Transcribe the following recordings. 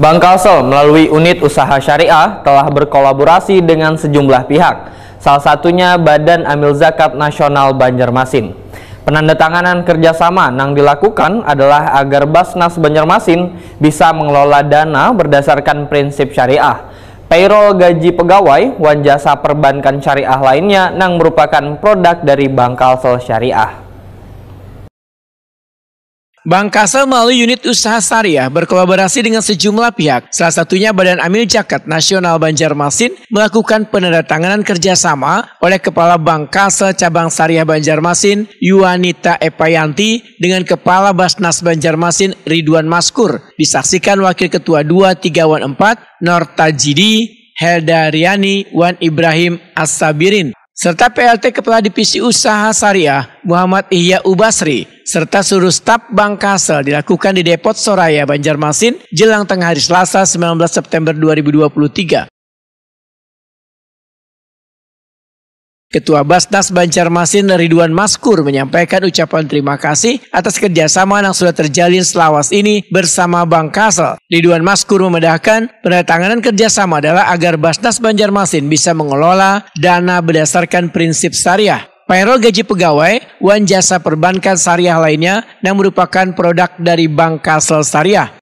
Bank Kalsel melalui unit usaha syariah telah berkolaborasi dengan sejumlah pihak, salah satunya Badan Amil Zakat Nasional Banjarmasin. Penandatanganan kerjasama yang dilakukan adalah agar Basnas Banjarmasin bisa mengelola dana berdasarkan prinsip syariah. Payroll gaji pegawai, wan jasa perbankan syariah lainnya yang merupakan produk dari Bank Kalsel Syariah. Bank Kalsel melalui unit usaha syariah berkolaborasi dengan sejumlah pihak, salah satunya Badan Amil Zakat Nasional Banjarmasin melakukan penandatanganan kerjasama oleh Kepala Bank Kalsel Cabang Syariah Banjarmasin Yuanita Epayanti dengan Kepala Basnas Banjarmasin Ridwan Maskur, disaksikan Wakil Ketua 2 Tigawan 4 Nur Tajidi Heldariani Wan Ibrahim As-Sabirin, serta PLT Kepala Divisi Usaha Syariah Muhammad Ihya Ubasri, serta seluruh staf Bank Kalsel dilakukan di Depot Soraya Banjarmasin jelang tengah hari Selasa 19 September 2023. Ketua Basnas Banjarmasin Ridwan Maskur menyampaikan ucapan terima kasih atas kerjasama yang sudah terjalin selawas ini bersama Bank Kalsel. Ridwan Maskur memedahkan penandatanganan kerjasama adalah agar Basnas Banjarmasin bisa mengelola dana berdasarkan prinsip syariah. Payroll gaji pegawai, wan jasa perbankan syariah lainnya yang merupakan produk dari Bank Kalsel Syariah.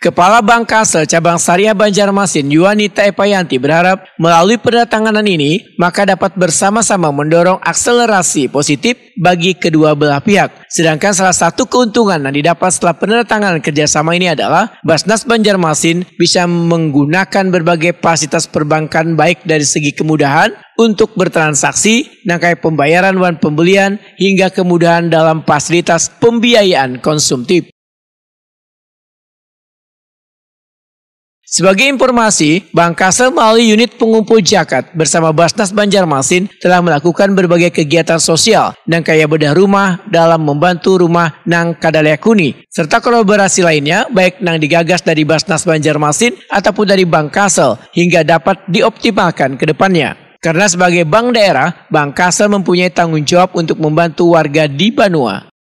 Kepala Bank Kalsel Cabang Syariah Banjarmasin Yuanita Epayanti berharap melalui penandatanganan ini maka dapat bersama-sama mendorong akselerasi positif bagi kedua belah pihak. Sedangkan salah satu keuntungan yang didapat setelah penandatanganan kerjasama ini adalah Basnas Banjarmasin bisa menggunakan berbagai fasilitas perbankan baik dari segi kemudahan untuk bertransaksi, nangkai pembayaran wan pembelian hingga kemudahan dalam fasilitas pembiayaan konsumtif. Sebagai informasi, Bank Kalsel melalui unit pengumpul zakat bersama Basnas Banjarmasin telah melakukan berbagai kegiatan sosial dan kaya bedah rumah dalam membantu rumah nang kadalekuni, serta kolaborasi lainnya baik nang digagas dari Basnas Banjarmasin ataupun dari Bank Kalsel hingga dapat dioptimalkan ke depannya. Karena sebagai bank daerah, Bank Kalsel mempunyai tanggung jawab untuk membantu warga di Banua.